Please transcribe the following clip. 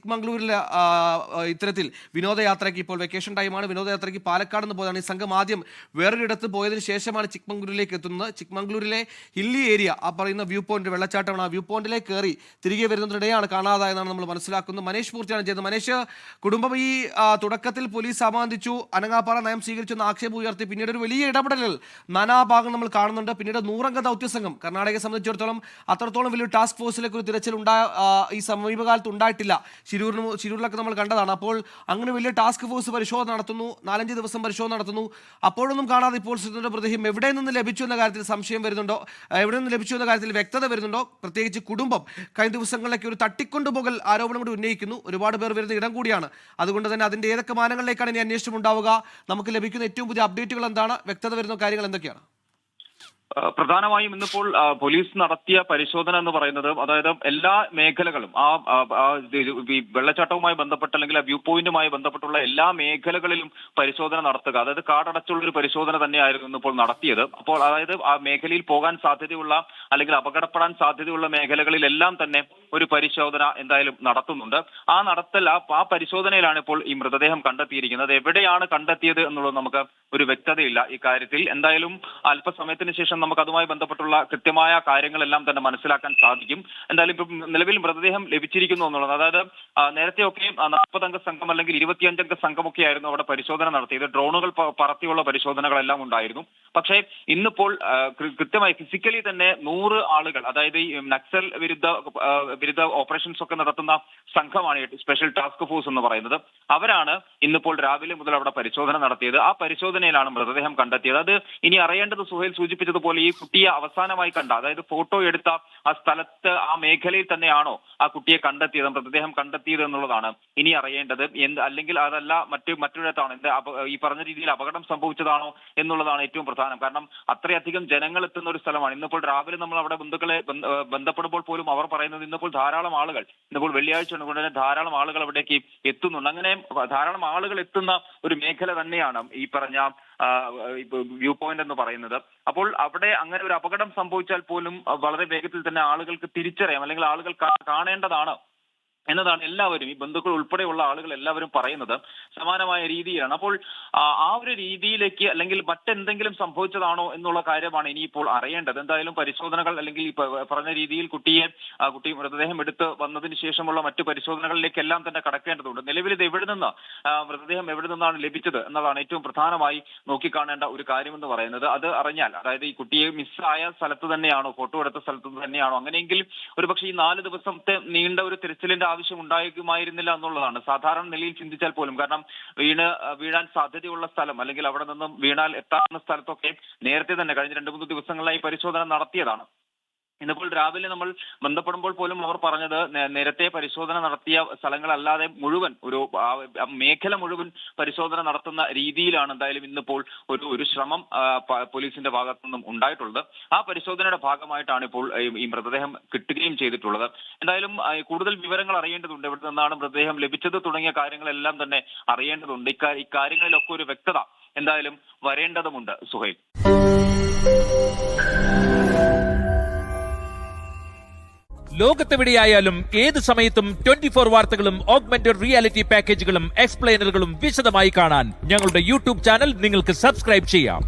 ചിക്മംഗ്ലൂരിലെ ഇത്തരത്തിൽ വിനോദയാത്രയ്ക്ക് ഇപ്പോൾ വെക്കേഷൻ ടൈമാണ്, വിനോദയാത്രയ്ക്ക് പാലക്കാട് നിന്ന് പോയതാണ്. ഈ സംഘം ആദ്യം വേറൊരിടത്ത് പോയതിനു ശേഷമാണ് ചിക്മംഗ്ലൂരിലേക്ക് എത്തുന്നത്. ചിക്മംഗ്ലൂരിലെ ഹില്ലി ഏരിയ, ആ പറയുന്ന വ്യൂ പോയിന്റ് വെള്ളച്ചാട്ടമാണ്, ആ വ്യൂ പോയിന്റിലേക്ക് കയറി തിരികെ വരുന്നതിനിടെയാണ് കാണാതായെന്നാണ് നമ്മൾ മനസ്സിലാക്കുന്നത്. മനേഷ് പൂർത്തിയാണ് ചെയ്തത്. മനേഷ്, കുടുംബം ഈ തുടക്കത്തിൽ പോലീസ് സമാന്തിച്ചു, അനങ്ങാപ്പാറ നയം സ്വീകരിച്ചെന്ന് ആക്ഷേപം ഉയർത്തി, പിന്നീട് ഒരു വലിയ ഇടപെടലുകൾ നാനാഭാഗം നമ്മൾ കാണുന്നുണ്ട്. പിന്നീട് 100 അംഗ ദൗത്യസംഘം, കർണാടകയെ സംബന്ധിച്ചിടത്തോളം അത്രത്തോളം വലിയ ടാസ്ക് ഫോഴ്സിലേക്ക് ഒരു തിരച്ചിൽ ഈ സമീപകാലത്ത് ഉണ്ടായിട്ടില്ല. ശിരൂരിലൊക്കെ നമ്മൾ കണ്ടതാണ്. അപ്പോൾ അങ്ങനെ വലിയ ടാസ്ക് ഫോഴ്സ് പരിശോധന നടത്തുന്നു, 4-5 ദിവസം പരിശോധന നടത്തുന്നു. അപ്പോഴൊന്നും കാണാതെ ഇപ്പോൾ സിദ്ധുവിന്റെ മൃതദേഹം എവിടെ നിന്ന് ലഭിച്ചു എന്ന കാര്യത്തിൽ സംശയം വരുന്നുണ്ടോ, എവിടെ നിന്ന് ലഭിച്ചു എന്ന കാര്യത്തിൽ വ്യക്തത വരുന്നുണ്ടോ? പ്രത്യേകിച്ച് കുടുംബം കഴിഞ്ഞ ദിവസങ്ങളിലേക്ക് ഒരു തട്ടിക്കൊണ്ടുപോകൽ ആരോപണം കൂടി ഉന്നയിക്കുന്നു. ഒരുപാട് പേർ വരുന്ന ഇടം കൂടിയാണ്. അതുകൊണ്ട് തന്നെ അതിന്റെ ഏതൊക്കെ മാനങ്ങളിലേക്കാണ് ഇനി അന്വേഷണം ഉണ്ടാവുക? നമുക്ക് ലഭിക്കുന്ന ഏറ്റവും പുതിയ അപ്ഡേറ്റുകൾ എന്താണ്? വ്യക്തത വരുന്ന കാര്യങ്ങൾ എന്തൊക്കെയാണ്? പ്രധാനമായും ഇന്നിപ്പോൾ പോലീസ് നടത്തിയ പരിശോധന എന്ന് പറയുന്നത്, അതായത് എല്ലാ മേഖലകളും വെള്ളച്ചാട്ടവുമായി ബന്ധപ്പെട്ട അല്ലെങ്കിൽ വ്യൂ പോയിന്റുമായി ബന്ധപ്പെട്ടുള്ള എല്ലാ മേഖലകളിലും പരിശോധന നടത്തുക, അതായത് കാടടച്ചുള്ള ഒരു പരിശോധന തന്നെയായിരുന്നു ഇന്നിപ്പോൾ നടത്തിയത്. അപ്പോൾ അതായത് ആ മേഖലയിൽ പോകാൻ സാധ്യതയുള്ള അല്ലെങ്കിൽ അപകടപ്പെടാൻ സാധ്യതയുള്ള മേഖലകളിലെല്ലാം തന്നെ ഒരു പരിശോധന എന്തായാലും നടത്തുന്നുണ്ട്. ആ പരിശോധനയിലാണ് ഇപ്പോൾ ഈ മൃതദേഹം കണ്ടെത്തിയിരിക്കുന്നത്. എവിടെയാണ് കണ്ടെത്തിയത് എന്നുള്ളത് നമുക്ക് ഒരു വ്യക്തതയില്ല ഈ കാര്യത്തിൽ. എന്തായാലും അല്പസമയത്തിന് ശേഷം നമുക്ക് അതുമായി ബന്ധപ്പെട്ടുള്ള കൃത്യമായ കാര്യങ്ങളെല്ലാം തന്നെ മനസ്സിലാക്കാൻ സാധിക്കും. എന്തായാലും ഇപ്പം നിലവിൽ മൃതദേഹം ലഭിച്ചിരിക്കുന്നു എന്നുള്ളത്, അതായത് നേരത്തെയൊക്കെ 40 അംഗ സംഘം അല്ലെങ്കിൽ 25 അംഗ സംഘമൊക്കെ ആയിരുന്നു അവിടെ പരിശോധന നടത്തിയത്. ഡ്രോണുകൾ പറത്തിയുള്ള പരിശോധനകളെല്ലാം ഉണ്ടായിരുന്നു. പക്ഷേ ഇന്നിപ്പോൾ കൃത്യമായി ഫിസിക്കലി തന്നെ 100 ആളുകൾ, അതായത് ഈ നക്സൽ വിരുദ്ധ ഓപ്പറേഷൻസ് ഒക്കെ നടത്തുന്ന സംഘമാണ് സ്പെഷ്യൽ ടാസ്ക് ഫോഴ്സ് എന്ന് പറയുന്നത്. അവരാണ് ഇന്നിപ്പോൾ രാവിലെ മുതൽ അവിടെ പരിശോധന നടത്തിയത്. ആ പരിശോധനയിലാണ് മൃതദേഹം കണ്ടെത്തിയത്. അത് ഇനി അറിയേണ്ടത് സുഹൈൽ സൂചിപ്പിച്ചതുപോലെ ഈ കുട്ടിയെ അവസാനമായി കണ്ട, അതായത് ഫോട്ടോ എടുത്ത ആ സ്ഥലത്ത്, ആ മേഖലയിൽ തന്നെയാണോ ആ കുട്ടിയെ കണ്ടെത്തിയത്, മൃതദേഹം കണ്ടെത്തിയത് എന്നുള്ളതാണ് ഇനി അറിയേണ്ടത്. അല്ലെങ്കിൽ അതല്ല മറ്റൊരിടത്താണ് ഈ പറഞ്ഞ രീതിയിൽ അപകടം സംഭവിച്ചതാണോ എന്നുള്ളതാണ് ഏറ്റവും പ്രധാനം. കാരണം അത്രയധികം ജനങ്ങൾ എത്തുന്ന ഒരു സ്ഥലമാണ്. ഇന്നിപ്പോൾ രാവിലെ നമ്മൾ അവിടെ ബന്ധുക്കളെ ബന്ധപ്പെടുമ്പോൾ പോലും അവർ പറയുന്നത് ഇന്നിപ്പോൾ ധാരാളം ആളുകൾ, ഇന്നിപ്പോൾ വെള്ളിയാഴ്ച കൊണ്ട് തന്നെ ധാരാളം ആളുകൾ അവിടേക്ക് എത്തുന്നുണ്ട്. അങ്ങനെ ധാരാളം ആളുകൾ എത്തുന്ന ഒരു മേഖല തന്നെയാണ് ഈ പറഞ്ഞ വ്യൂ പോയിന്റ് എന്ന് പറയുന്നത്. അപ്പോൾ അവിടെ അങ്ങനെ ഒരു അപകടം സംഭവിച്ചാൽ പോലും വളരെ വേഗത്തിൽ തന്നെ ആളുകൾക്ക് തിരിച്ചറിയാം, അല്ലെങ്കിൽ ആളുകൾ കാണേണ്ടതാണ് എന്നതാണ് എല്ലാവരും, ഈ ബന്ധുക്കൾ ഉൾപ്പെടെയുള്ള ആളുകൾ എല്ലാവരും പറയുന്നത്. സമാനമായ രീതിയിലാണ്. അപ്പോൾ ആ ഒരു രീതിയിലേക്ക് അല്ലെങ്കിൽ മറ്റെന്തെങ്കിലും സംഭവിച്ചതാണോ എന്നുള്ള കാര്യമാണ് ഇനിയിപ്പോൾ അറിയേണ്ടത്. എന്തായാലും പരിശോധനകൾ അല്ലെങ്കിൽ പറഞ്ഞ രീതിയിൽ കുട്ടി മൃതദേഹം എടുത്ത് വന്നതിന് ശേഷമുള്ള മറ്റു പരിശോധനകളിലേക്കെല്ലാം തന്നെ കടക്കേണ്ടതുണ്ട്. നിലവിൽ ഇത് മൃതദേഹം എവിടെ നിന്നാണ് ലഭിച്ചത് എന്നതാണ് ഏറ്റവും പ്രധാനമായി നോക്കിക്കാണേണ്ട ഒരു കാര്യമെന്ന് പറയുന്നത്. അത് അറിഞ്ഞാൽ, അതായത് ഈ കുട്ടിയെ മിസ്സായ സ്ഥലത്ത് തന്നെയാണോ, ഫോട്ടോ എടുത്ത സ്ഥലത്ത് തന്നെയാണോ, അങ്ങനെയെങ്കിൽ ഒരുപക്ഷെ ഈ 4 ദിവസത്തെ നീണ്ട ഒരു തിരച്ചിലിന്റെ ആവശ്യം ഉണ്ടായിരിക്കുമായിരുന്നില്ല എന്നുള്ളതാണ് സാധാരണ നിലയിൽ ചിന്തിച്ചാൽ പോലും. കാരണം വീഴാൻ സാധ്യതയുള്ള സ്ഥലം അല്ലെങ്കിൽ അവിടെ നിന്നും വീണാൽ എത്താവുന്ന സ്ഥലത്തൊക്കെ നേരത്തെ തന്നെ കഴിഞ്ഞ 2-3 ദിവസങ്ങളിലായി പരിശോധന നടത്തിയതാണ്. ഇന്നിപ്പോൾ രാവിലെ നമ്മൾ ബന്ധപ്പെടുമ്പോൾ പോലും അവർ പറഞ്ഞത് നേരത്തെ പരിശോധന നടത്തിയ സ്ഥലങ്ങളല്ലാതെ മുഴുവൻ ഒരു മേഖല മുഴുവൻ പരിശോധന നടത്തുന്ന രീതിയിലാണ് എന്തായാലും ഇന്നിപ്പോൾ ഒരു ശ്രമം പോലീസിന്റെ ഭാഗത്തു നിന്നും ഉണ്ടായിട്ടുള്ളത്. ആ പരിശോധനയുടെ ഭാഗമായിട്ടാണ് ഇപ്പോൾ ഈ മൃതദേഹം കിട്ടുകയും ചെയ്തിട്ടുള്ളത്. എന്തായാലും കൂടുതൽ വിവരങ്ങൾ അറിയേണ്ടതുണ്ട്, എവിടെ നിന്നാണ് മൃതദേഹം ലഭിച്ചത് തുടങ്ങിയ കാര്യങ്ങളെല്ലാം തന്നെ അറിയേണ്ടതുണ്ട്. ഇക്കാര്യങ്ങളിലൊക്കെ ഒരു വ്യക്തത എന്തായാലും വരേണ്ടതുമുണ്ട്. സുഹൈൽ, ലോകത്തെവിടെയായാലും ഏത് സമയത്തും 24 വാർത്തകളും ഓഗ്മെന്റഡ് റിയാലിറ്റി പാക്കേജുകളും എക്സ്പ്ലെയിനറുകളും വിശദമായി കാണാൻ ഞങ്ങളുടെ യൂട്യൂബ് ചാനൽ നിങ്ങൾക്ക് സബ്സ്ക്രൈബ് ചെയ്യാം.